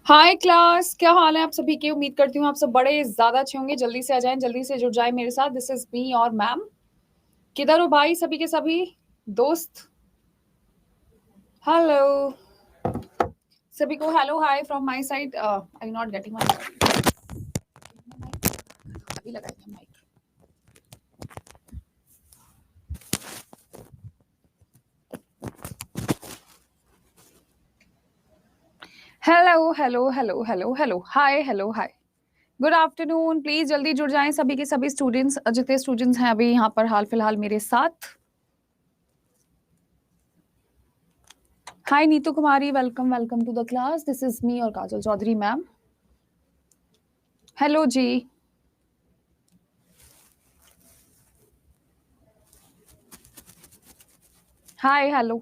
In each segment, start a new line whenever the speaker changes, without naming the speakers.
हाय class, क्या हाल है आप सभी के। उम्मीद करती हूँ आप सब बड़े ज़्यादा अच्छे होंगे। जल्दी से आ जाएं, जल्दी से जुड़ जाएं मेरे साथ। दिस इज मी और मैम। किधर हो भाई सभी के सभी दोस्त। हेलो सभी को, hello hi from my side. I not getting my अभी लगाएंगे mike. Hello hello hello hello hello hi, hello hi, good afternoon. Please जल्दी जुड़ जाएं सभी के सभी स्टूडेंट्स, जितने स्टूडेंट्स हैं अभी यहाँ पर हाल फिलहाल मेरे साथ। Hi Neetu Kumari, welcome welcome to the class. This is me और Kajal Chaudhary ma'am. Hello ji. Hi hello.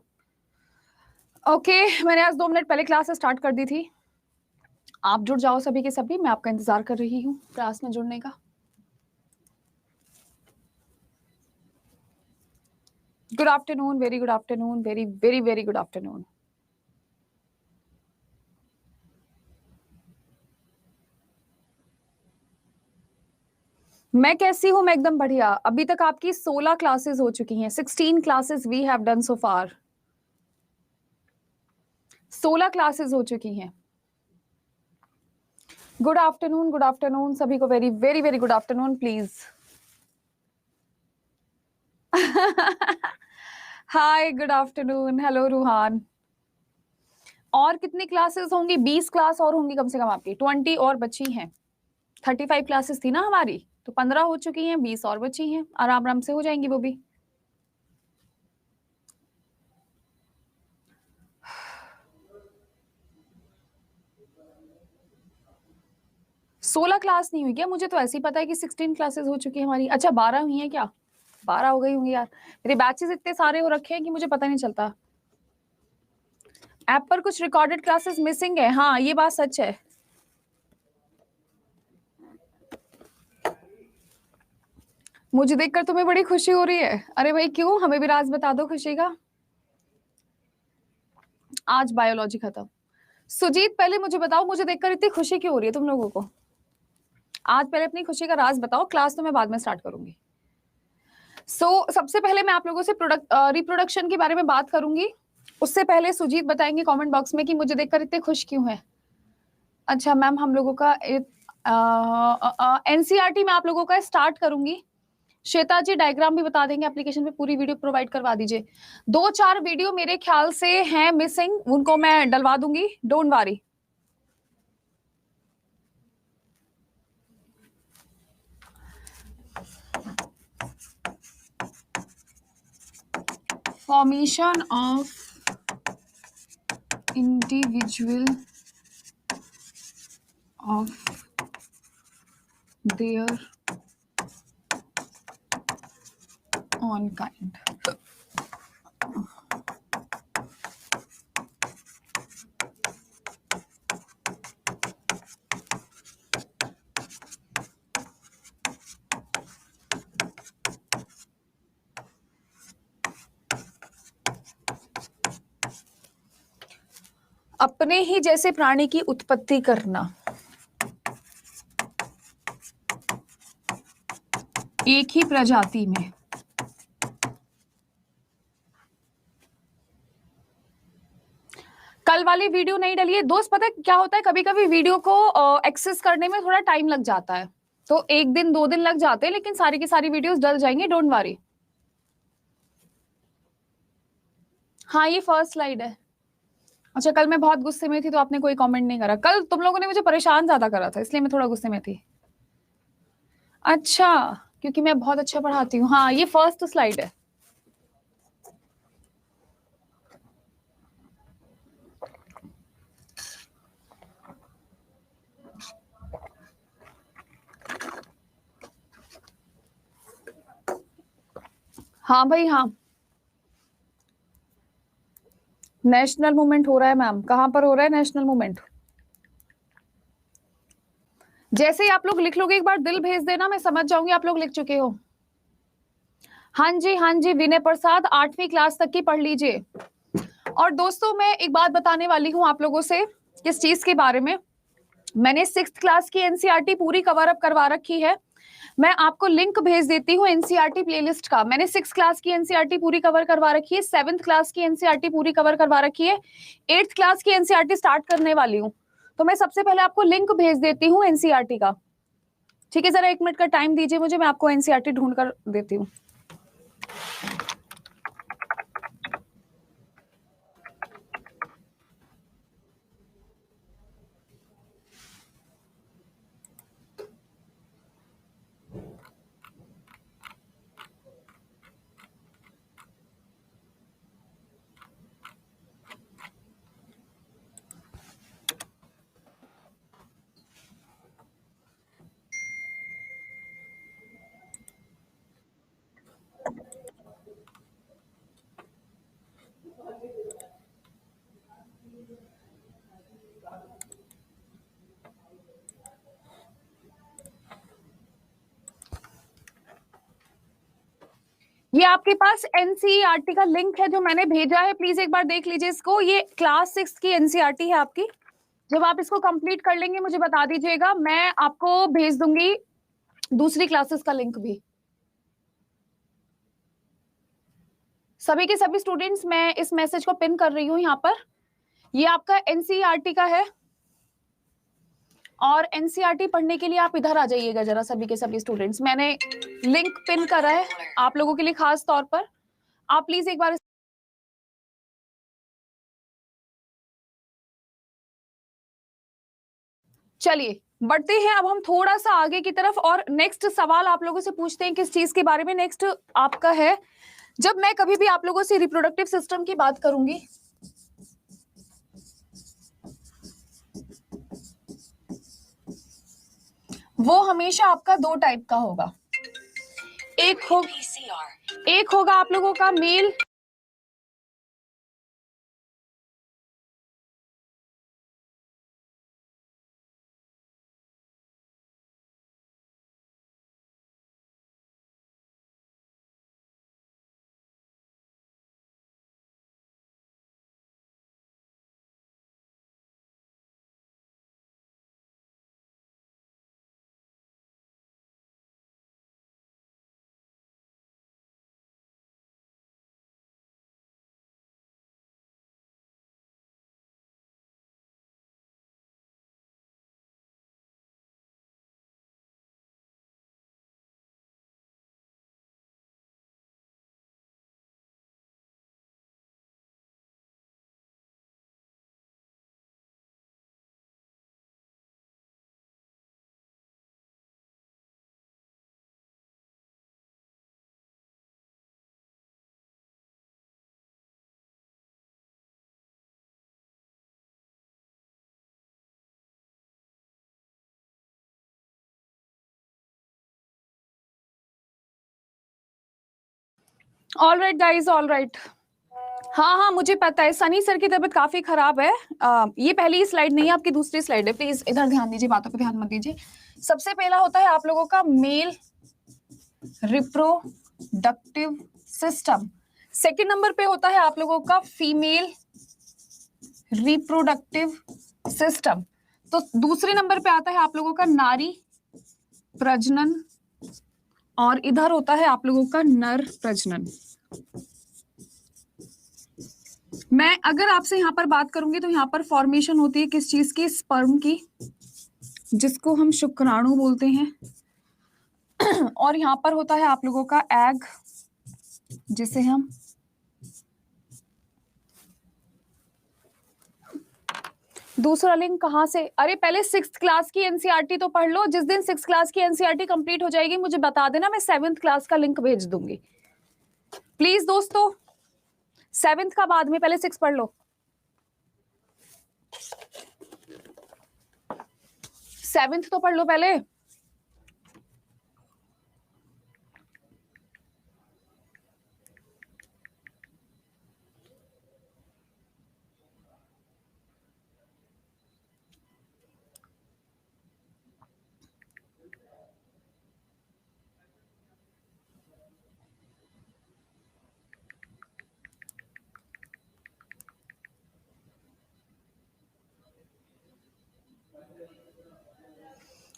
Okay मैंने आज 2 मिनट पहले क्लास स्टार्ट कर दी थी। आप जुड़ जाओ सभी के सभी, मैं आपका इंतजार कर रही हूँ क्लास में जुड़ने का। Good afternoon, very good afternoon, very very very good afternoon. मैं कैसी हूँ? मैं एकदम बढ़िया। अभी तक आपकी 16 क्लासेस हो चुकी हैं। 16 classes we have done so far. 16 classes हो चुकी हैं। गुड आफ्टरनून सभी को, very very very good afternoon please. Hi good afternoon, hello Ruhan. और कितनी क्लासेस होंगी? 20 क्लास और होंगी कम से कम आपकी। 20 और बची हैं। 35 क्लासेस थी ना हमारी, तो 15 हो चुकी हैं, 20 और बची हैं। आराम आराम से हो जाएंगी वो भी। सोलह क्लास नहीं हुई क्या? मुझे तो ऐसे ही पता है कि 16 क्लासेस हो चुकी है हमारी। अच्छा 12 हुई हैं क्या? 12 हो गई होंगी यार। मेरे बैचेस इतने सारे हो रखे हैं कि मुझे पता नहीं चलता। ऐप पर कुछ रिकॉर्डेड क्लासेस मिसिंग है। हाँ ये बात सच है। मुझे देखकर तुम्हें बड़ी खुशी हो रही है। अरे भाई क्यों, हमें भी राज बता दो खुशी का। आज बायोलॉजी खत्म। सुजीत पहले मुझे बताओ, मुझे देखकर इतनी खुशी क्यों हो रही है तुम लोगों को? आज पहले अपनी खुशी का राज बताओ, क्लास तो मैं बाद में स्टार्ट करूंगी। सबसे पहले मैं आप लोगों से रिप्रोडक्शन के बारे में बात करूंगी। उससे पहले सुजीत बताएंगे कमेंट बॉक्स में कि मुझे देखकर इतने खुश क्यों है। अच्छा मैम, हम लोगों का एनसीईआरटी में आप लोगों का स्टार्ट करूंगी। श्वेता जी डायग्राम भी बता देंगे, एप्लीकेशन पे पूरी वीडियो प्रोवाइड करवा दीजिए। 2-4 वीडियो मेरे ख्याल से हैं मिसिंग, उनको मैं डलवा दूंगी, don't worry. Formation of individual of their on kind. अपने ही जैसे प्राणी की उत्पत्ति करना, एक ही प्रजाति में। कल वाली वीडियो नहीं डली है दोस्त। पता है क्या होता है, कभी कभी वीडियो को एक्सेस करने में थोड़ा टाइम लग जाता है, तो 1 दिन 2 दिन लग जाते हैं, लेकिन सारी की सारी वीडियोस डल जाएंगी, डोंट वरी। हाँ ये फर्स्ट स्लाइड है। अच्छा कल मैं बहुत गुस्से में थी तो आपने कोई कमेंट नहीं करा। कल तुम लोगों ने मुझे परेशान ज्यादा करा था, इसलिए मैं थोड़ा गुस्से में थी। अच्छा क्योंकि मैं बहुत अच्छा पढ़ाती हूँ। हाँ ये फर्स्ट स्लाइड है। हाँ भाई हाँ, नेशनल मूवमेंट हो रहा है मैम। कहाँ पर हो रहा है नेशनल मूवमेंट? जैसे ही आप लोग लिख लोगे एक बार दिल भेज देना, मैं समझ जाऊंगी आप लोग लिख चुके हो। हाँ जी हाँ जी, विनय प्रसाद 8वीं क्लास तक की पढ़ लीजिए। और दोस्तों मैं एक बात बताने वाली हूँ आप लोगों से, किस चीज के बारे में। मैंने 6th क्लास की एनसीईआरटी पूरी कवर अप करवा रखी है। मैं आपको लिंक भेज देती हूँ एनसीईआरटी प्लेलिस्ट का। मैंने 6th क्लास की एनसीईआरटी पूरी कवर करवा रखी है, 7th क्लास की एनसीईआरटी पूरी कवर करवा रखी है, 8th क्लास की एनसीईआरटी स्टार्ट करने वाली हूँ। तो मैं सबसे पहले आपको लिंक भेज देती हूँ एनसीईआरटी का। ठीक है, जरा 1 मिनट का टाइम दीजिए मुझे, मैं आपको एनसीईआरटी ढूंढ कर देती हूँ। ये आपके पास एनसीईआरटी का लिंक है जो मैंने भेजा है, प्लीज एक बार देख लीजिए इसको। ये क्लास 6 की एनसीईआरटी है आपकी। जब आप इसको कंप्लीट कर लेंगे मुझे बता दीजिएगा, मैं आपको भेज दूंगी दूसरी क्लासेस का लिंक भी। सभी के सभी स्टूडेंट्स, मैं इस मैसेज को पिन कर रही हूँ यहाँ पर। ये आपका एनसीईआरटी का है, और एनसीईआरटी पढ़ने के लिए आप इधर आ जाइएगा जरा, सभी के सभी स्टूडेंट्स। मैंने लिंक पिन करा है आप लोगों के लिए खास तौर पर। आप प्लीज एक बार चलिए बढ़ते हैं अब हम थोड़ा सा आगे की तरफ, और नेक्स्ट सवाल आप लोगों से पूछते हैं किस चीज के बारे में। नेक्स्ट आपका है, जब मैं कभी भी आप लोगों से रिप्रोडक्टिव सिस्टम की बात करूंगी, वो हमेशा आपका दो टाइप का होगा। एक होगा आप लोगों का mail all right guys, all right. हाँ हाँ मुझे पता है, सनी सर की तबीयत काफी खराब है। ये पहली स्लाइड नहीं है, आपकी दूसरी स्लाइड है। प्लीज इधर ध्यान दीजिए, बातों पे ध्यान मत दीजिए। सबसे पहला होता है आप लोगों का male reproductive system. Second number पे होता है आप लोगों का फीमेल रिप्रोडक्टिव सिस्टम। तो दूसरे नंबर पे आता है आप लोगों का नारी प्रजनन, और इधर होता है आप लोगों का नर प्रजनन। मैं अगर आपसे यहाँ पर बात करूंगी तो यहाँ पर फॉर्मेशन होती है किस चीज की? स्पर्म की, जिसको हम शुक्राणु बोलते हैं। और यहाँ पर होता है आप लोगों का एग, जिसे हम दूसरा लिंक कहाँ से? अरे पहले 6th क्लास की एनसीईआरटी तो पढ़ लो। जिस दिन 6th क्लास की एनसीईआरटी कंप्लीट हो जाएगी मुझे बता देना, मैं 7th क्लास का लिंक भेज दूंगी। प्लीज दोस्तों, 7th का बाद में, पहले 6 पढ़ लो। 7th तो पढ़ लो पहले।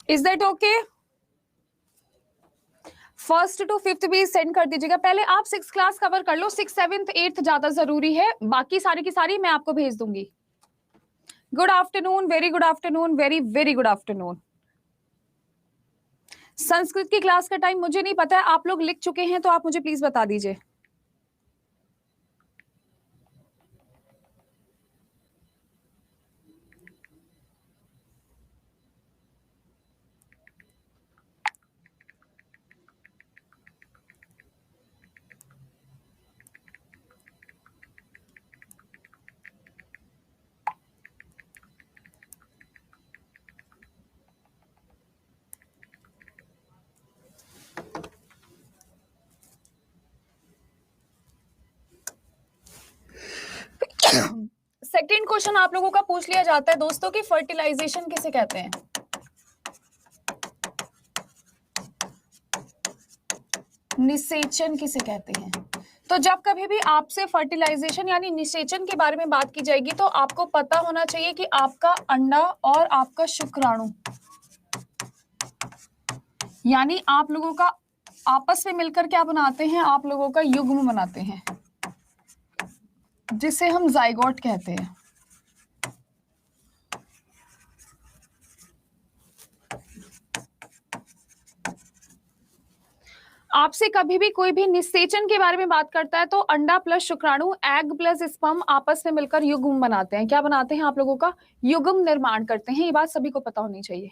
Is that okay? First to fifth भी सेंड कर दीजिएगा। पहले आप 6 क्लास कवर कर लो, 6, 7, 8 ज्यादा जरूरी है, बाकी सारी की सारी मैं आपको भेज दूंगी। Good afternoon, very good afternoon, very very good afternoon. Sanskrit की क्लास का टाइम मुझे नहीं पता है, आप लोग लिख चुके हैं तो आप मुझे प्लीज बता दीजिए। सेकंड क्वेश्चन आप लोगों का पूछ लिया जाता है दोस्तों कि फर्टिलाइजेशन किसे कहते हैं। निषेचन किसे कहते हैं। तो जब कभी भी आपसे फर्टिलाइजेशन यानी निषेचन के बारे में बात की जाएगी तो आपको पता होना चाहिए कि आपका अंडा और आपका शुक्राणु यानी आप लोगों का आपस में मिलकर क्या बनाते हैं, आप लोगों का युग्म बनाते हैं जिसे हम जाइगोट कहते हैं। आपसे कभी भी कोई भी निषेचन के बारे में बात करता है तो अंडा प्लस शुक्राणु, एग प्लस स्पर्म आपस में मिलकर युग्म बनाते हैं। क्या बनाते हैं? आप लोगों का युग्म निर्माण करते हैं। ये बात सभी को पता होनी चाहिए।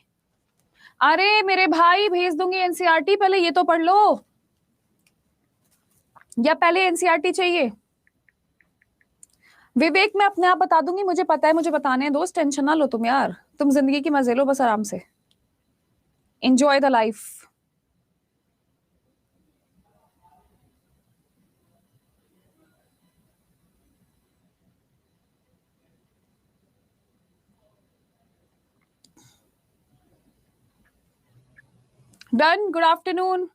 अरे मेरे भाई, भेज दूंगी एनसीईआरटी, पहले ये तो पढ़ लो। या पहले एनसीईआरटी चाहिए? विवेक मैं अपने आप बता दूंगी, मुझे पता है, मुझे बताने हैं दोस्त, टेंशन ना लो तुम यार, तुम जिंदगी की मजे लो बस आराम से, enjoy the life. Done. Good afternoon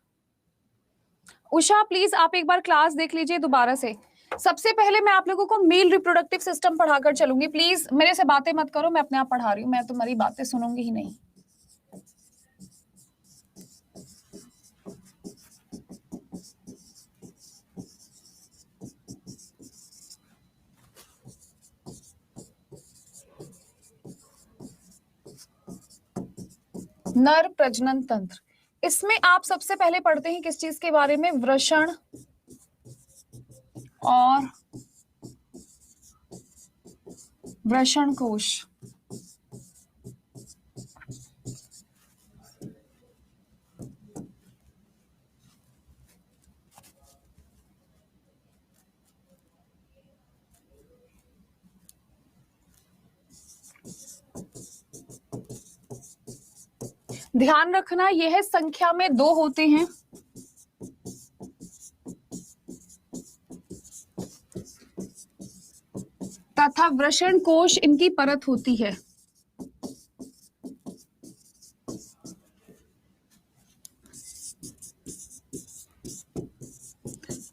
Usha, please आप एक बार क्लास देख लीजिए दोबारा से। सबसे पहले मैं आप लोगों को मेल रिप्रोडक्टिव सिस्टम पढ़ाकर चलूंगी। प्लीज मेरे से बातें मत करो, मैं अपने आप पढ़ा रही हूँ, मैं तुम्हारी बातें सुनूंगी ही नहीं। नर प्रजनन तंत्र, इसमें आप सबसे पहले पढ़ते हैं किस चीज के बारे में? वृषण और वृषण कोश। ध्यान रखना यह संख्या में 2 होते हैं तथा वृषण कोश इनकी परत होती है,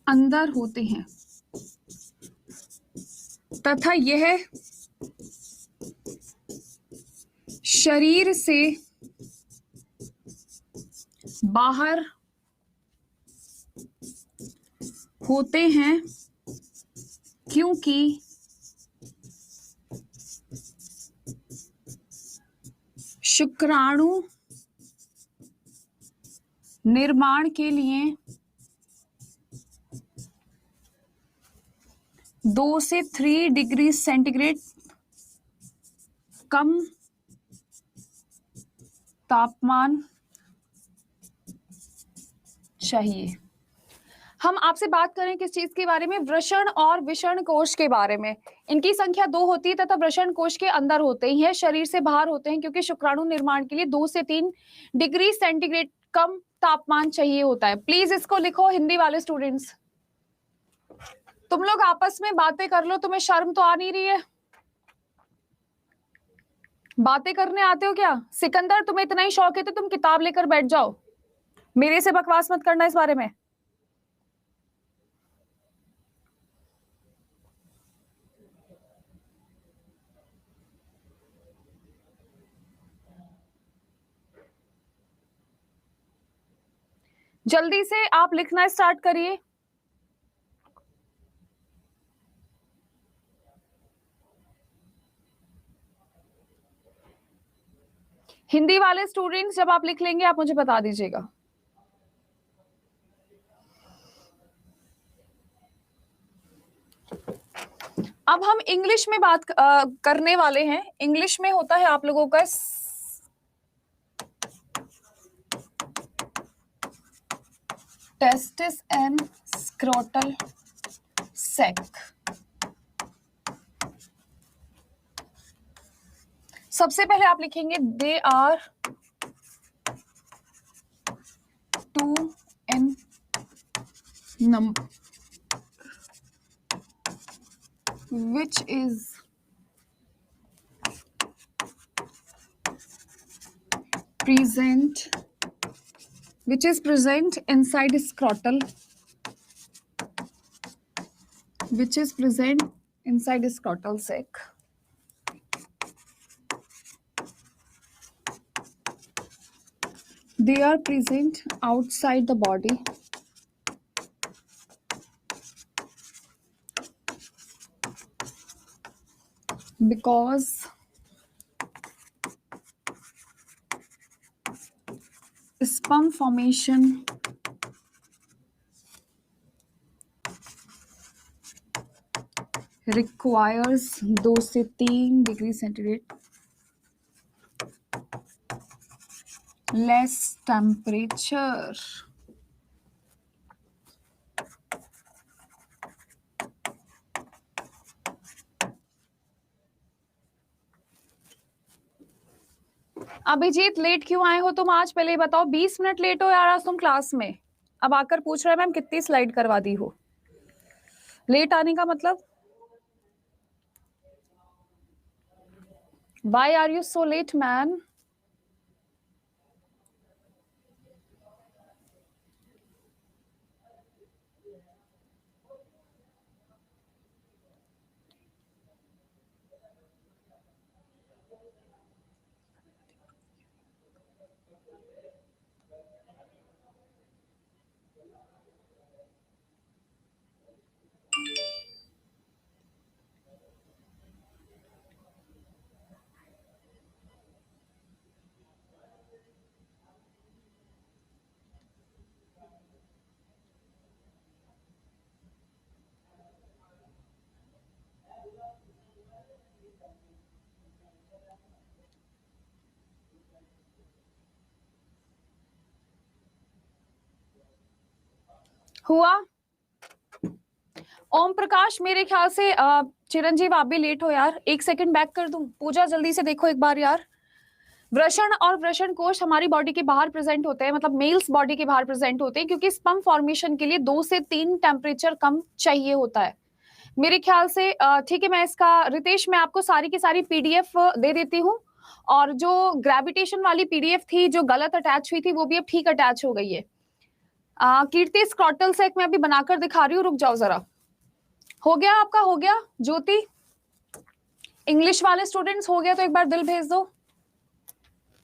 अंदर होते हैं तथा यह शरीर से बाहर होते हैं क्योंकि शुक्राणु निर्माण के लिए 2 से 3 डिग्री सेंटीग्रेड कम तापमान चाहिए। हम आपसे बात करें किस चीज के बारे में? वृषण और विषण कोश के बारे में। इनकी संख्या 2 होती है तथा वृषण कोश के अंदर होते हैं, शरीर से बाहर होते हैं क्योंकि शुक्राणु निर्माण के लिए 2 से 3 डिग्री सेंटीग्रेड कम तापमान चाहिए होता है। प्लीज इसको लिखो हिंदी वाले स्टूडेंट्स। तुम लोग आपस में बातें कर लो, तुम्हें शर्म तो आ नहीं रही है? बातें करने आते हो क्या? सिकंदर तुम्हें इतना ही शौक है तो तुम किताब लेकर बैठ जाओ, मेरे से बकवास मत करना इस बारे में। जल्दी से आप लिखना स्टार्ट करिए। हिंदी वाले स्टूडेंट्स जब आप लिख लेंगे आप मुझे बता दीजिएगा। अब हम इंग्लिश में बात करने वाले हैं। इंग्लिश में होता है आप लोगों का टेस्टिस एंड स्क्रोटल सेक। सबसे पहले आप लिखेंगे they are two in number which is present inside scrotal, which is present inside scrotal sac. They are present outside the body because sperm formation requires 2 से 3 degree centigrade less temperature. Abhijeet late क्यों आए हो तुम आज? पहले ही बताओ। 20 minute late हो यार आज तुम क्लास में। अब आकर पूछ रहे हैं मैम कितनी स्लाइड करवा दी हो। लेट आने का मतलब why are you so late man? हुआ ओम प्रकाश? मेरे ख्याल से चिरंजीव आप भी लेट हो यार। 1 सेकंड बैक कर दूं? पूजा जल्दी से देखो एक बार यार। वृषण और वृषण कोश हमारी बॉडी के बाहर प्रेजेंट होते हैं, मतलब मेल्स बॉडी के बाहर प्रेजेंट होते हैं, क्योंकि स्पर्म फॉर्मेशन के लिए 2 से 3 टेम्परेचर कम चाहिए होता है मेरे ख्याल से। ठीक है, मैं इसका रितेश मैं आपको सारी की सारी पीडीएफ दे देती हूँ, और जो ग्रेविटेशन वाली पीडीएफ थी जो गलत अटैच हुई थी वो भी अब ठीक अटैच हो गई है। कीर्ति स्क्रॉटल सेक मैं अभी बनाकर दिखा रही हूँ, रुक जाओ जरा। हो गया आपका? हो गया ज्योति? इंग्लिश वाले स्टूडेंट्स हो गया तो एक बार दिल भेज दो।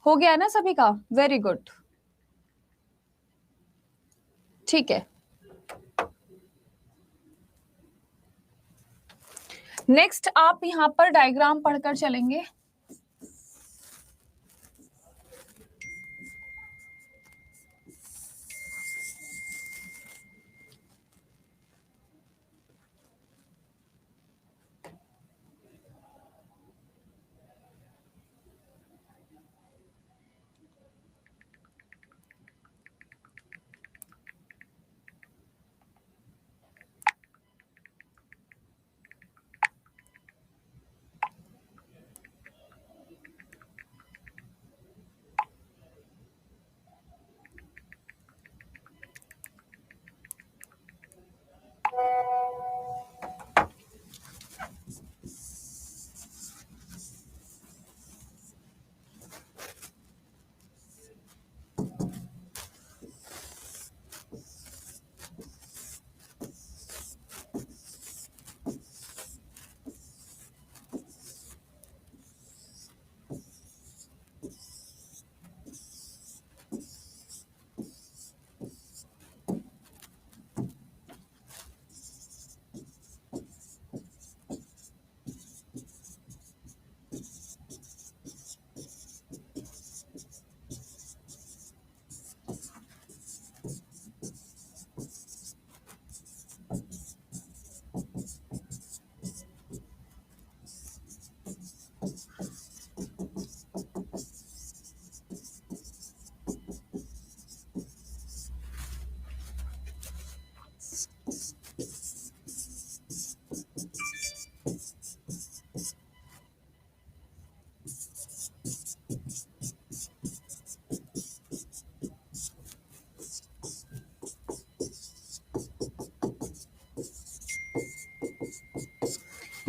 हो गया है ना सभी का? वेरी गुड, ठीक है। नेक्स्ट आप यहां पर डायग्राम पढ़कर चलेंगे।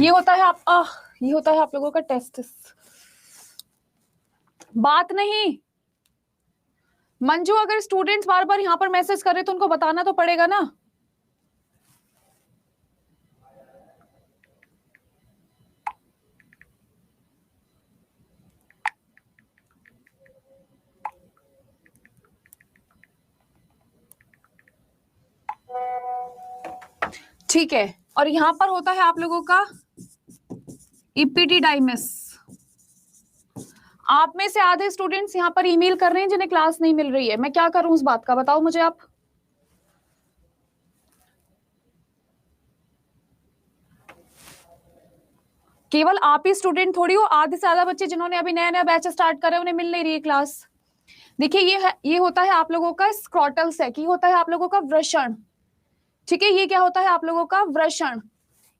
ये होता है ये होता है आप लोगों का टेस्टिस। बात नहीं मंजू, अगर स्टूडेंट्स बार बार यहाँ पर मैसेज कर रहे तो उनको बताना तो पड़ेगा ना। ठीक है, और यहां पर होता है आप लोगों का इपिडिडाइमिस। आप में से आधे स्टूडेंट्स यहाँ पर ईमेल कर रहे हैं जिन्हें क्लास नहीं मिल रही है। मैं क्या करूं उस बात का, बताओ मुझे आप। केवल आप ही स्टूडेंट थोड़ी हो, आधे से ज्यादा बच्चे जिन्होंने अभी नया नया बैच स्टार्ट करे उन्हें मिल नहीं रही है क्लास। देखिए ये होता है आप लोगों का स्क्रॉटल सैक, ये होता है आप लोगों का वृषण। ठीक है, ये क्या होता है आप लोगों का वृषण,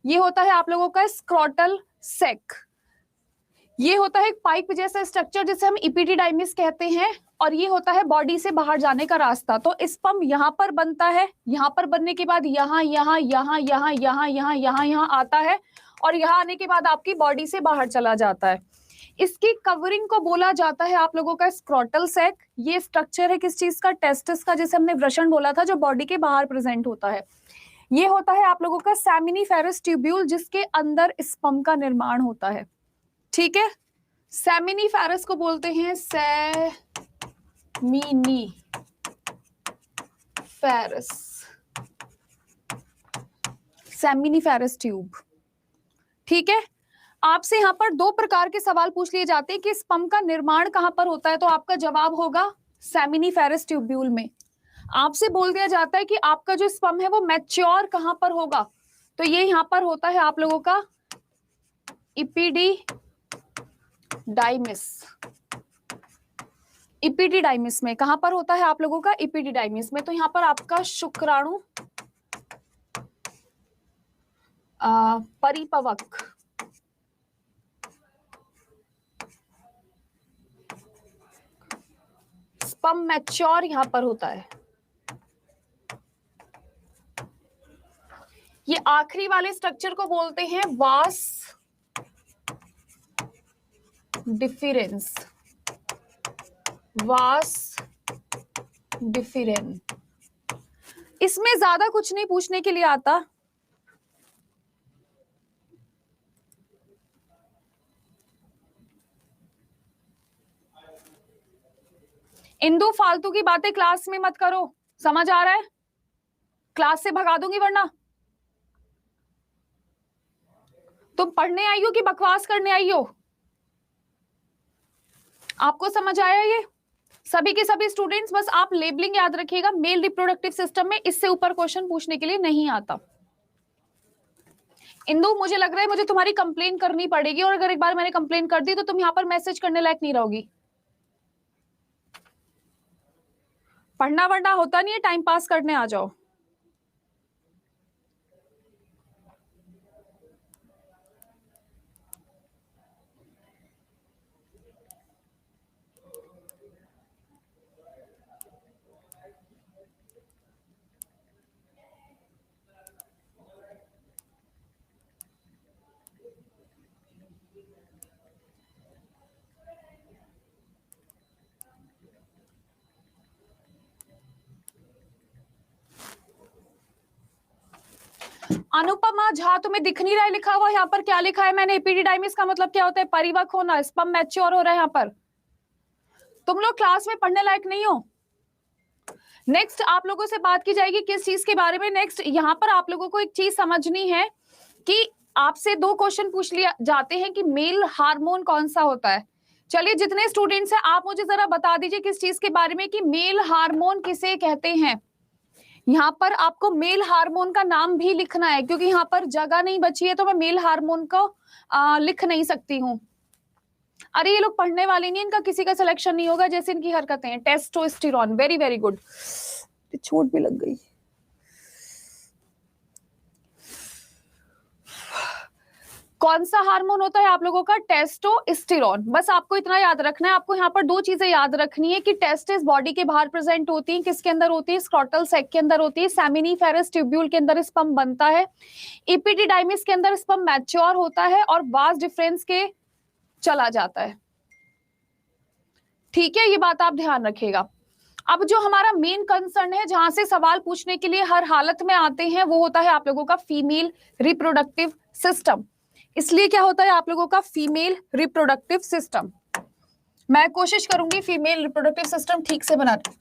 ये होता है आप लोगों का स्क्रॉटल सेक। ये होता है एक पाइप जैसा स्ट्रक्चर जिसे हम इपिडिडाइमिस कहते हैं, और ये होता है बॉडी से बाहर जाने का रास्ता। तो स्पर्म यहाँ पर बनता है, यहाँ पर बनने के बाद यहाँ यहाँ यहाँ यहाँ यहाँ यहाँ यहाँ यहाँ आता है, और यहाँ आने के बाद आपकी बॉडी से बाहर चला जाता है। इसकी कवरिंग को बोला जाता है आप लोगों का स्क्रॉटल सैक। ये स्ट्रक्चर है किस चीज का, टेस्टिस का, जिसे हमने वृषण बोला था, जो बॉडी के बाहर प्रेजेंट होता है। ये होता है आप लोगों का सेमिनिफेरस ट्यूब्यूल, जिसके अंदर स्पर्म का निर्माण होता है। ठीक है, सेमिनिफेरस को बोलते हैं सेमिनिफेरस ट्यूब। ठीक है, आपसे यहाँ पर दो प्रकार के सवाल पूछ लिए जाते हैं कि स्पर्म का निर्माण कहां पर होता है, तो आपका जवाब होगा सेमिनिफेरस ट्यूब्यूल में। आपसे बोल दिया जाता है कि आपका जो स्पर्म है वो मैच्योर कहां पर होगा, तो ये यहां पर होता है आप लोगों का इपिडिडाइमिस। इपिडिडाइमिस में कहां पर होता है आप लोगों का, इपिडिडाइमिस में। तो यहां पर आपका शुक्राणु परिपक्व स्पर्म मैच्योर यहां पर होता है। ये आखिरी वाले स्ट्रक्चर को बोलते हैं वास डिफरेंस, वास डिफरेंस। इसमें ज्यादा कुछ नहीं पूछने के लिए आता। इंदु, फालतू की बातें क्लास में मत करो, समझ आ रहा है? क्लास से भगा दूंगी वरना। तुम पढ़ने आई हो कि बकवास करने आई हो? आपको समझ आया ये? सभी के सभी स्टूडेंट्स, बस आप लेबलिंग याद रखिएगा, मेल रिप्रोडक्टिव सिस्टम में इससे ऊपर क्वेश्चन पूछने के लिए नहीं आता। इंदु, मुझे लग रहा है मुझे तुम्हारी कंप्लेन करनी पड़ेगी, और अगर एक बार मैंने कंप्लेन कर दी तो तुम यहाँ पर मैसेज करने लायक नहीं रहोगी। पढ़ना वढ़ना होता नहीं है, टाइम पास करने आ जाओ। अनुपमा झा, तुम्हें दिख नहीं रहा है लिखा हुआ यहाँ पर? क्या लिखा है मैंने? एपिडिडाइमिस का मतलब क्या होता है? परिपक्व होना, स्पर्म मैच्योर हो रहा है यहाँ पर। तुम लोग क्लास में पढ़ने लायक नहीं हो। नेक्स्ट आप लोगों से बात की जाएगी किस चीज के बारे में? नेक्स्ट यहाँ पर आप लोगों को एक चीज समझनी है कि आपसे दो क्वेश्चन पूछ लिया जाते हैं कि मेल हार्मोन कौन सा होता है। चलिए, जितने स्टूडेंट्स हैं आप मुझे जरा बता दीजिए किस चीज के बारे में कि मेल हार्मोन किसे कहते हैं। यहाँ पर आपको मेल हार्मोन का नाम भी लिखना है, क्योंकि यहाँ पर जगह नहीं बची है तो मैं मेल हार्मोन को लिख नहीं सकती हूँ। अरे ये लोग पढ़ने वाले नहीं, इनका किसी का सिलेक्शन नहीं होगा जैसे इनकी हरकतें हैं। Testosterone, very very good. चोट भी लग गई। कौन सा हार्मोन होता है आप लोगों का? टेस्टोस्टेरोन। बस आपको इतना याद रखना है, आपको यहाँ पर दो चीजें याद रखनी है कि टेस्टिस बॉडी के बाहर प्रेजेंट होती है, किसके अंदर होती है? स्क्रॉटल सैक के अंदर होती है। सेमिनिफेरस ट्यूब्यूल के अंदर स्पर्म बनता है। एपिडिडाइमिस के अंदर स्पर्म मैच्योर होता है और वास डिफरेंस के चला जाता है। ठीक है, ये बात आप ध्यान रखिएगा। अब जो हमारा मेन कंसर्न है, जहां से सवाल पूछने के लिए हर हालत में आते हैं, वो होता है आप लोगों का फीमेल रिप्रोडक्टिव सिस्टम। इसलिए क्या होता है आप लोगों का फीमेल रिप्रोडक्टिव सिस्टम? मैं कोशिश करूंगी फीमेल रिप्रोडक्टिव सिस्टम ठीक से बनाने।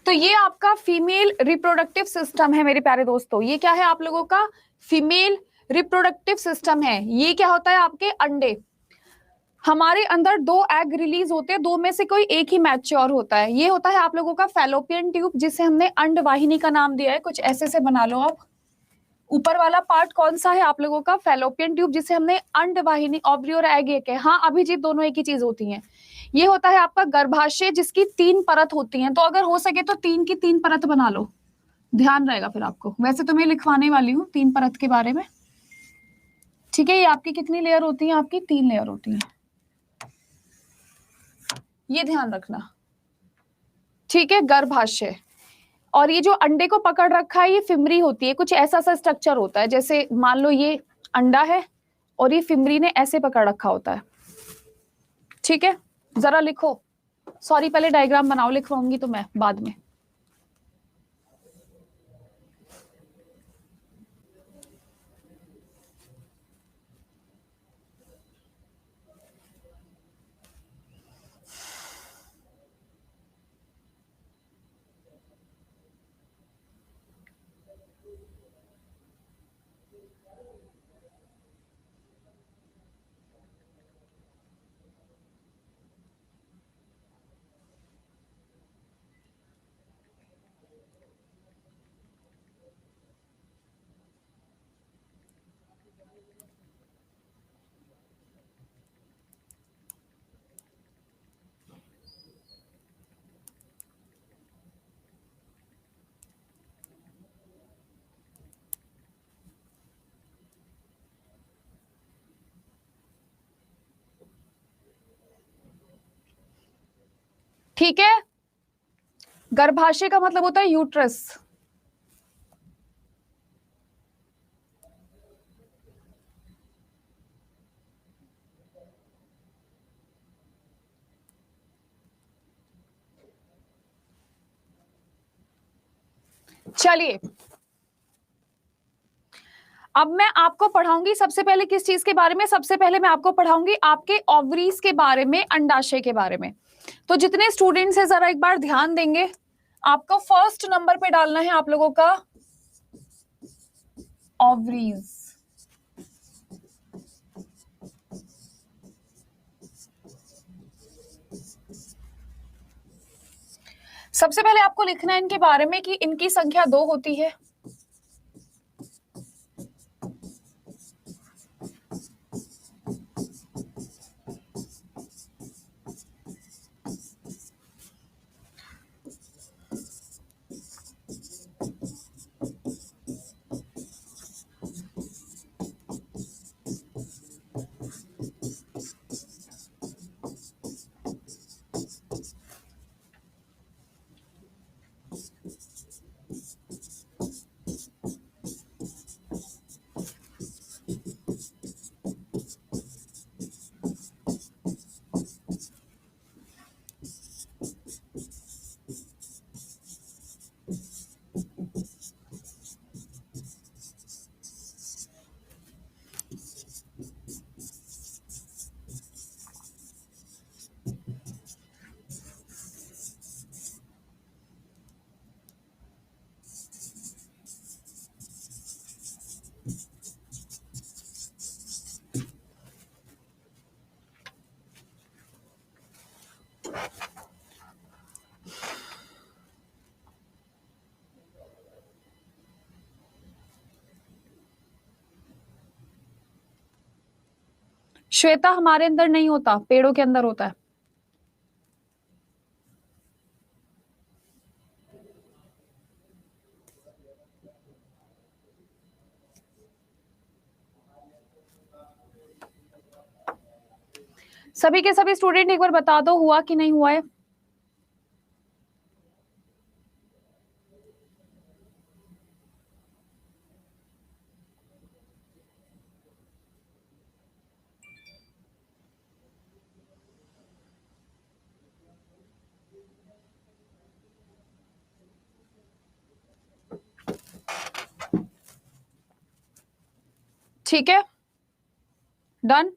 तो ये आपका फीमेल रिप्रोडक्टिव सिस्टम है मेरे प्यारे दोस्तों। ये क्या है आप लोगों का? फीमेल रिप्रोडक्टिव सिस्टम है। ये क्या होता है? आपके अंडे। हमारे अंदर दो एग रिलीज होते हैं, दो में से कोई एक ही मैच्योर होता है। ये होता है आप लोगों का फैलोपियन ट्यूब, जिसे हमने अंडवाहिनी का नाम दिया है। कुछ ऐसे से बना लो आप। ऊपर वाला पार्ट कौन सा है आप लोगों का? फैलोपियन ट्यूब, जिसे हमने अंडवाहिनी, ओवरी और एग एक है। हाँ अभिजीत, दोनों एक ही चीज होती हैं। ये होता है आपका गर्भाशय, जिसकी 3 परत होती हैं। तो अगर हो सके तो 3 की 3 परत बना लो, ध्यान रहेगा फिर आपको। वैसे तो मैं लिखवाने वाली हूँ 3 परत के बारे में। ठीक है, ये आपकी कितनी लेयर होती है? आपकी 3 लेयर होती है, ये ध्यान रखना। ठीक है, गर्भाशय। और ये जो अंडे को पकड़ रखा है, ये फिमरी होती है। कुछ ऐसा सा स्ट्रक्चर होता है, जैसे मान लो ये अंडा है और ये फिमरी ने ऐसे पकड़ रखा होता है। ठीक है, जरा लिखो। सॉरी, पहले डायग्राम बनाओ, लिखवाऊंगी तो मैं बाद में। ठीक है, गर्भाशय का मतलब होता है यूट्रस। चलिए, अब मैं आपको पढ़ाऊंगी सबसे पहले किस चीज के बारे में? सबसे पहले मैं आपको पढ़ाऊंगी आपके ओवरीज के बारे में, अंडाशय के बारे में। तो जितने स्टूडेंट्स हैं जरा एक बार ध्यान देंगे। आपको फर्स्ट नंबर पे डालना है आप लोगों का ओवरीज। सबसे पहले आपको लिखना है इनके बारे में कि इनकी संख्या 2 होती है। श्वेता हमारे अंदर नहीं होता, पेड़ों के अंदर होता है। सभी के सभी स्टूडेंट एक बार बता दो हुआ कि नहीं हुआ है। ठीक है, डन।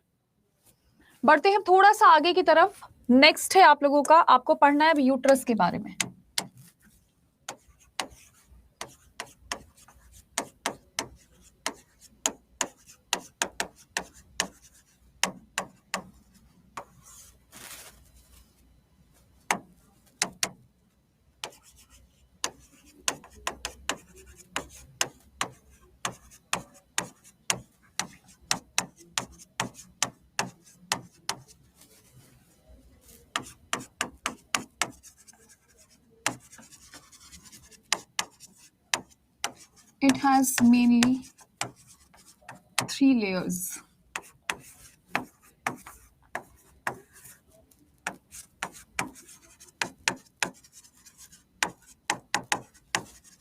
बढ़ते हैं थोड़ा सा आगे की तरफ। नेक्स्ट है आप लोगों का, आपको पढ़ना है अब यूट्रस के बारे में। It has mainly 3 layers.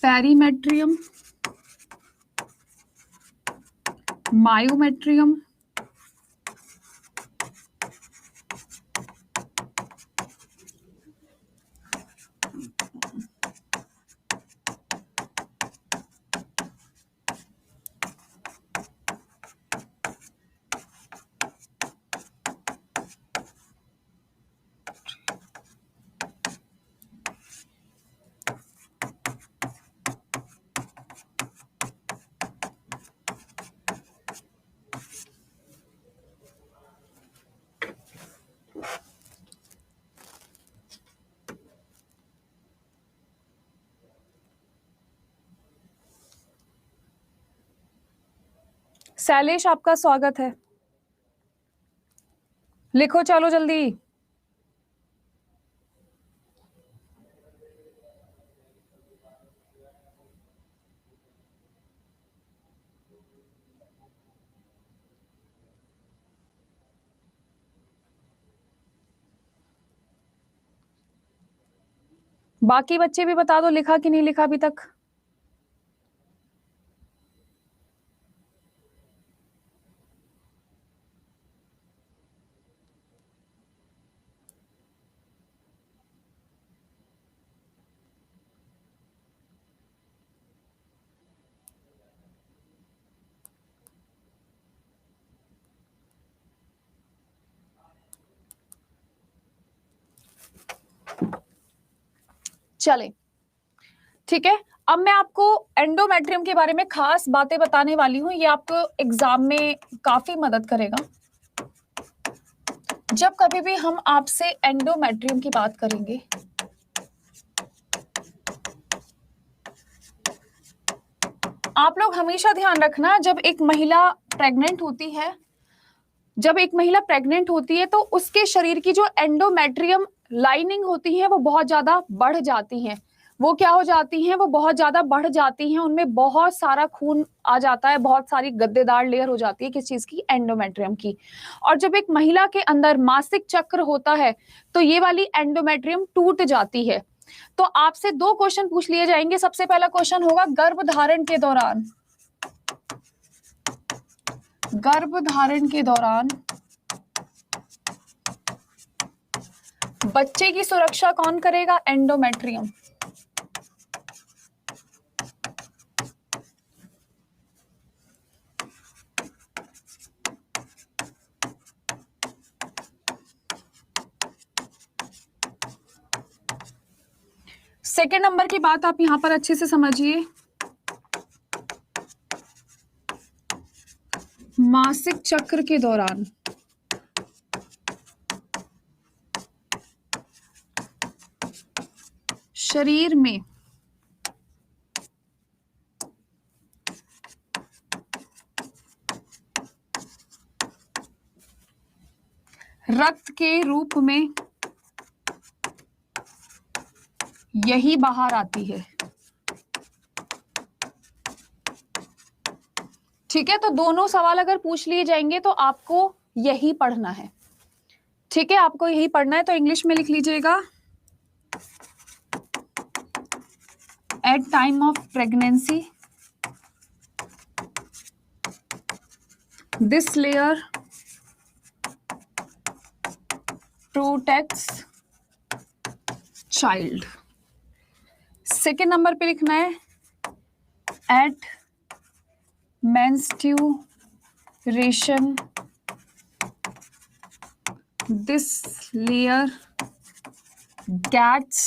Perimetrium, myometrium, Shailesh आपका स्वागत है। लिखो चलो जल्दी। बाकी बच्चे भी बता दो लिखा कि नहीं लिखा अभी तक। चले ठीक है, अब मैं आपको एंडोमेट्रियम के बारे में खास बातें बताने वाली हूं। ये आपको एग्जाम में काफी मदद करेगा। जब कभी भी हम आपसे एंडोमेट्रियम की बात करेंगे, आप लोग हमेशा ध्यान रखना, जब एक महिला प्रेग्नेंट होती है तो उसके शरीर की जो एंडोमेट्रियम लाइनिंग होती है वो बहुत ज्यादा बढ़ जाती है। वो क्या हो जाती हैं, वो बहुत ज्यादा बढ़ जाती हैं, उनमें बहुत सारा खून आ जाता है, बहुत सारी गद्देदार लेयर हो जाती है किस चीज की, एंडोमेट्रियम की। और जब एक महिला के अंदर मासिक चक्र होता है तो ये वाली एंडोमेट्रियम टूट जाती है। तो आपसे 2 क्वेश्चन पूछ लिए जाएंगे। सबसे पहला क्वेश्चन होगा गर्भधारण के दौरान बच्चे की सुरक्षा कौन करेगा, एंडोमेट्रियम। सेकेंड नंबर की बात आप यहां पर अच्छे से समझिए, मासिक चक्र के दौरान शरीर में रक्त के रूप में यही बाहर आती है। ठीक है, तो दोनों सवाल अगर पूछ लिए जाएंगे तो आपको यही पढ़ना है। ठीक है, आपको यही पढ़ना है, तो इंग्लिश में लिख लीजिएगा, at time of pregnancy this layer protects child. Second number पे लिखना है, एट menstruation this layer gets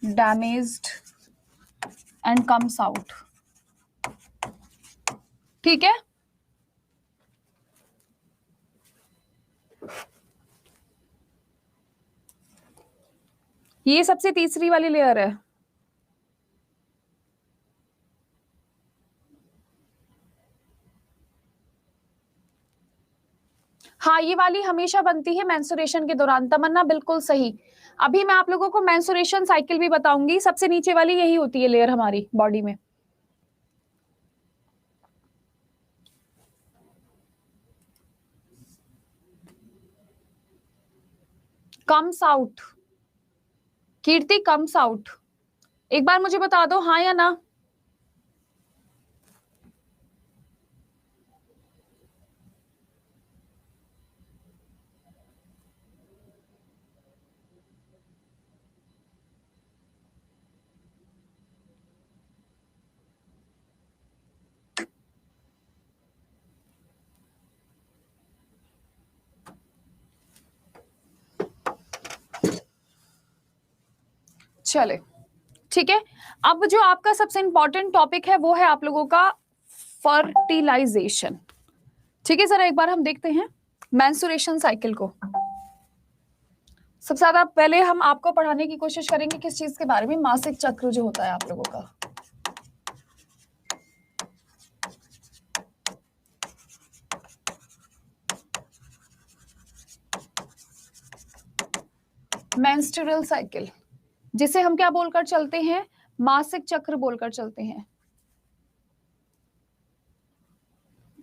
damaged and comes out। ठीक है, ये सबसे तीसरी वाली लेयर है। हाँ, ये वाली हमेशा बनती है मेंस्ट्रुएशन के दौरान। तमन्ना बिल्कुल सही। अभी मैं आप लोगों को मेंस्ट्रुएशन साइकिल भी बताऊंगी। सबसे नीचे वाली यही होती है लेयर हमारी बॉडी में। कम्स आउट, कीर्ति कम्स आउट, एक बार मुझे बता दो हाँ या ना। चले, ठीक है। अब जो आपका सबसे इंपॉर्टेंट टॉपिक है वो है आप लोगों का फर्टिलाइजेशन। ठीक है, जरा एक बार हम देखते हैं मेंस्ट्रुएशन साइकिल को। सबसे ज्यादा पहले हम आपको पढ़ाने की कोशिश करेंगे किस चीज के बारे में, मासिक चक्र जो होता है आप लोगों का। मेंस्ट्रुअल साइकिल, जिसे हम क्या बोलकर चलते हैं, मासिक चक्र बोलकर चलते हैं।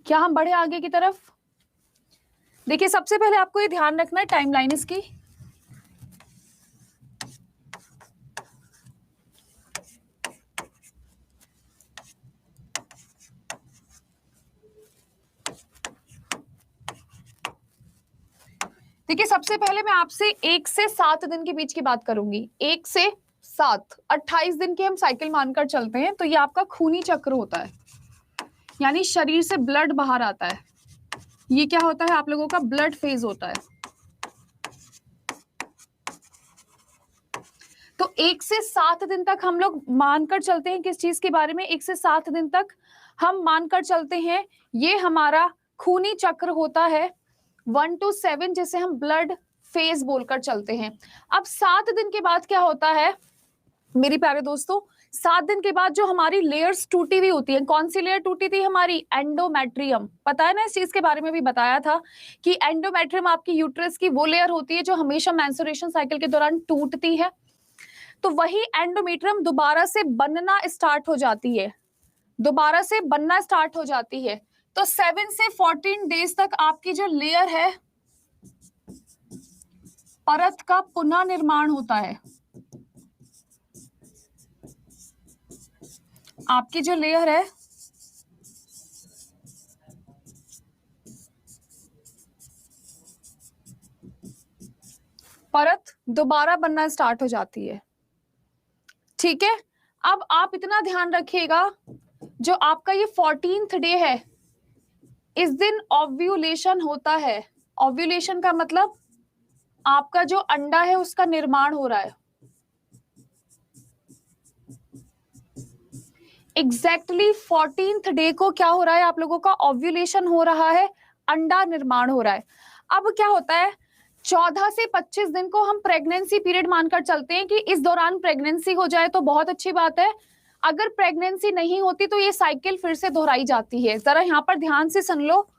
क्या हम बढ़े आगे की तरफ? देखिए, सबसे पहले आपको ये ध्यान रखना है टाइमलाइन इसकी। देखिए, सबसे पहले मैं आपसे 1 से 7 दिन के बीच की बात करूंगी। 1 से 7, 28 दिन की हम साइकिल मानकर चलते हैं। तो ये आपका खूनी चक्र होता है, यानी शरीर से ब्लड बाहर आता है। ये क्या होता है आप लोगों का, ब्लड फेज होता है। तो 1 से 7 दिन तक हम लोग मानकर चलते हैं किस चीज के बारे में, 1 से 7 दिन तक हम मानकर चलते हैं ये हमारा खूनी चक्र होता है। 1 to 7 जिसे हम ब्लड फेज बोलकर चलते हैं। अब 7 दिन के बाद क्या होता है मेरे प्यारे दोस्तों, 7 दिन के बाद जो हमारी लेयर्स टूटी हुई होती है। कौन सी लेयर टूटी थी हमारी, एंडोमेट्रियम। पता है ना, इस चीज के बारे में भी बताया था कि एंडोमेट्रियम आपकी यूट्रस की वो लेयर होती है जो हमेशा मेंस्ट्रुएशन साइकिल के दौरान टूटती है। तो वही एंडोमेट्रियम दोबारा से बनना स्टार्ट हो जाती है, दोबारा से बनना स्टार्ट हो जाती है। तो 7 से 14 डेज तक आपकी जो लेयर है परत का पुनः निर्माण होता है। आपकी जो लेयर है परत दोबारा बनना स्टार्ट हो जाती है। ठीक है, अब आप इतना ध्यान रखिएगा, जो आपका ये 14th डे है, इस दिन ओव्यूलेशन होता है। ओव्यूलेशन का मतलब आपका जो अंडा है उसका निर्माण हो रहा है। एग्जैक्टली 14th डे को क्या हो रहा है आप लोगों का, ओव्यूलेशन हो रहा है, अंडा निर्माण हो रहा है। अब क्या होता है, 14 से 25 दिन को हम प्रेगनेंसी पीरियड मानकर चलते हैं कि इस दौरान प्रेगनेंसी हो जाए तो बहुत अच्छी बात है। अगर प्रेगनेंसी नहीं होती तो ये साइकिल फिर से दोहराई जाती है। जरा यहाँ पर ध्यान से सुन लो,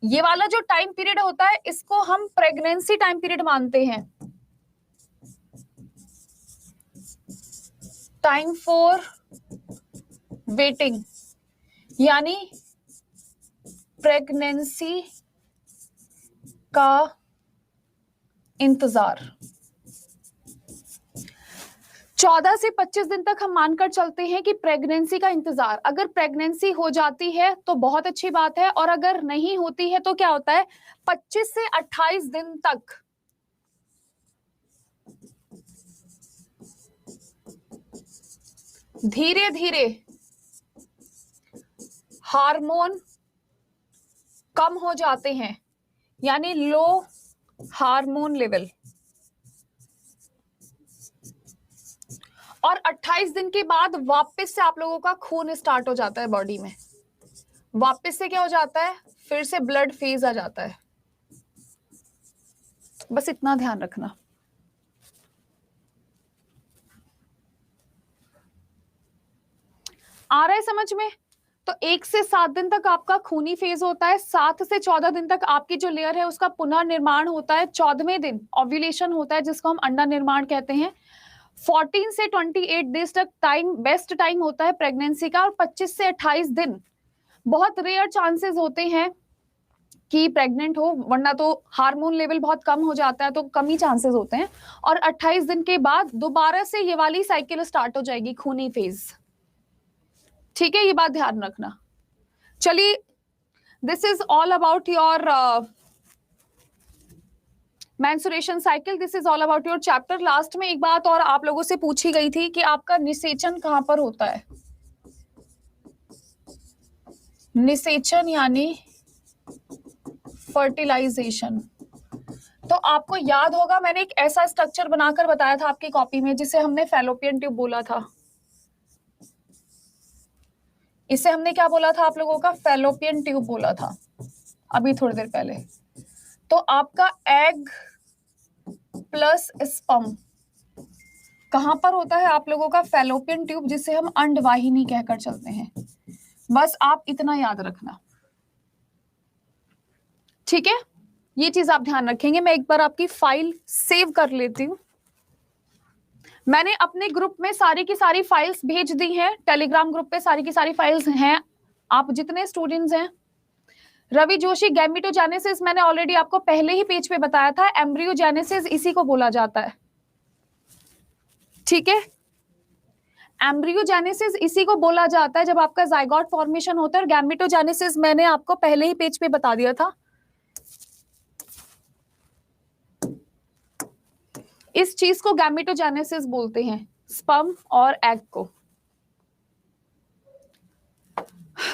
ये वाला जो टाइम पीरियड होता है इसको हम प्रेगनेंसी टाइम पीरियड मानते हैं, टाइम फॉर वेटिंग, यानी प्रेगनेंसी का इंतजार। 14 से 25 दिन तक हम मानकर चलते हैं कि प्रेगनेंसी का इंतजार। अगर प्रेगनेंसी हो जाती है तो बहुत अच्छी बात है, और अगर नहीं होती है तो क्या होता है, 25 से 28 दिन तक धीरे धीरे हार्मोन कम हो जाते हैं, यानी लो हार्मोन लेवल। और 28 दिन के बाद वापस से आप लोगों का खून स्टार्ट हो जाता है बॉडी में, वापस से क्या हो जाता है, फिर से ब्लड फेज आ जाता है। बस इतना ध्यान रखना। आ रहा है समझ में? तो 1 से 7 दिन तक आपका खूनी फेज होता है, 7 से 14 दिन तक आपकी जो लेयर है उसका पुनर्निर्माण होता है, 14वें दिन ओव्यूलेशन होता है जिसको हम अंडा निर्माण कहते हैं। 14 से 28 डेज तक टाइम बेस्ट टाइम होता है प्रेगनेंसी का, और 25 से 28 दिन बहुत रेयर चांसेस होते हैं कि प्रेग्नेंट हो, वरना तो हार्मोन लेवल बहुत कम हो जाता है तो कम ही चांसेस होते हैं। और 28 दिन के बाद दोबारा से ये वाली साइकिल स्टार्ट हो जाएगी, खूनी फेज। ठीक है, ये बात ध्यान रखना। चलिए, this is all about your menstruation cycle, this is all about your chapter. Last में एक बात और आप लोगों से पूछी गई थी कि आपका निषेचन कहां पर होता है। निषेचन यानी फर्टिलाइजेशन। तो आपको याद होगा मैंने एक ऐसा स्ट्रक्चर बनाकर बताया था आपकी कॉपी में जिसे हमने फैलोपियन ट्यूब बोला था। इसे हमने क्या बोला था आप लोगों का, फैलोपियन ट्यूब बोला था अभी थोड़ी देर पहले। तो आपका एग प्लस स्पर्म कहां पर होता है आप लोगों का, फैलोपियन ट्यूब, जिसे हम अंडवाहिनी कहकर चलते हैं। बस आप इतना याद रखना, ठीक है? ये चीज आप ध्यान रखेंगे। मैं एक बार आपकी फाइल सेव कर लेती हूँ। मैंने अपने ग्रुप में सारी की सारी फाइल्स भेज दी हैं, टेलीग्राम ग्रुप पे सारी की सारी फाइल्स हैं। आप जितने स्टूडेंट्स हैं, रवि जोशी गैमेटोजेनेसिस मैंने ऑलरेडी आपको पहले ही पेज पे बताया था, एम्ब्रियोजेनेसिस इसी को बोला जाता है, ठीक है? एम्ब्रियोजेनेसिस इसी को बोला जाता है जब आपका जाइगोट फॉर्मेशन होता है, और गैमेटोजेनेसिस मैंने आपको पहले ही पेज पे बता दिया था। इस चीज को गैमेटोजेनेसिस बोलते हैं, स्पर्म और एग को।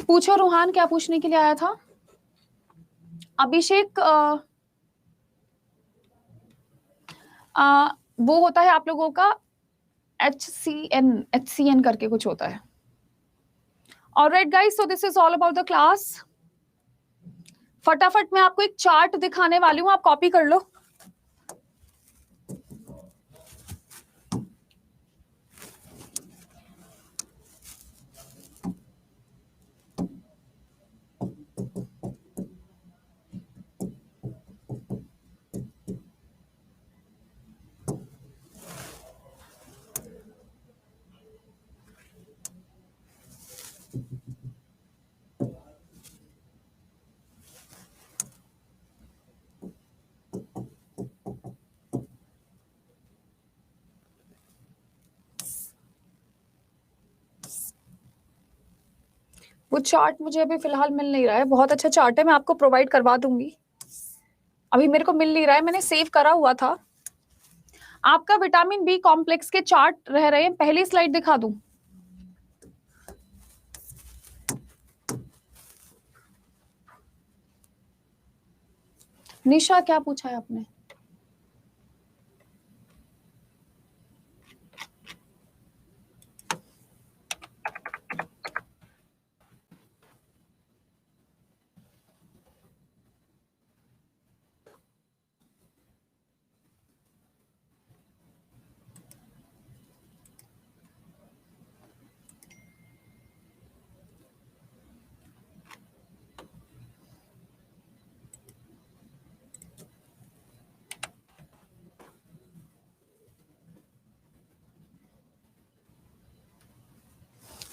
पूछो रूहान, क्या पूछने के लिए आया था? अभिषेक, वो होता है आप लोगों का HCN करके कुछ होता है। Alright guys, so this is all about the class. फटाफट मैं आपको एक चार्ट दिखाने वाली हूं, आप कॉपी कर लो। वो चार्ट मुझे अभी फिलहाल मिल नहीं रहा है, बहुत अच्छा चार्ट है, मैं आपको प्रोवाइड करवा दूंगी। अभी मेरे को मिल नहीं रहा है, मैंने सेव करा हुआ था। आपका विटामिन बी कॉम्प्लेक्स के चार्ट रह रहे हैं, पहली स्लाइड दिखा दूं? निशा, क्या पूछा है आपने?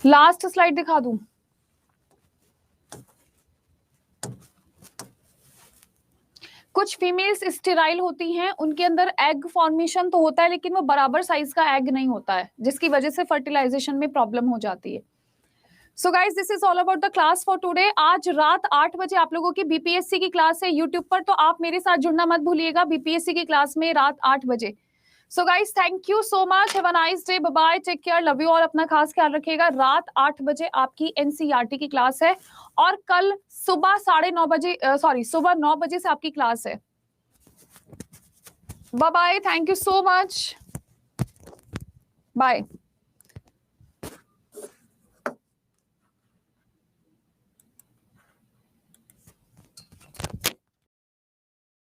लास्ट स्लाइड दिखा दूं? कुछ फीमेल्स स्टेराइल होती हैं, उनके अंदर एग फॉर्मेशन तो होता है लेकिन वो बराबर साइज का एग नहीं होता है, जिसकी वजह से फर्टिलाइजेशन में प्रॉब्लम हो जाती है। So guys this is all about the class for today. आज रात 8 बजे आप लोगों की बीपीएससी की क्लास है यूट्यूब पर, तो आप मेरे साथ जुड़ना मत भूलिएगा बीपीएससी की क्लास में रात 8 बजे। So guys thank you so much, have a nice day, bye bye, take care, love you all, अपना खास ख्याल रखिएगा। रात 8 बजे आपकी एनसीईआरटी की क्लास है और कल सुबह 9:30 बजे सुबह 9 बजे से आपकी क्लास है। Bye bye, thank you so much, bye.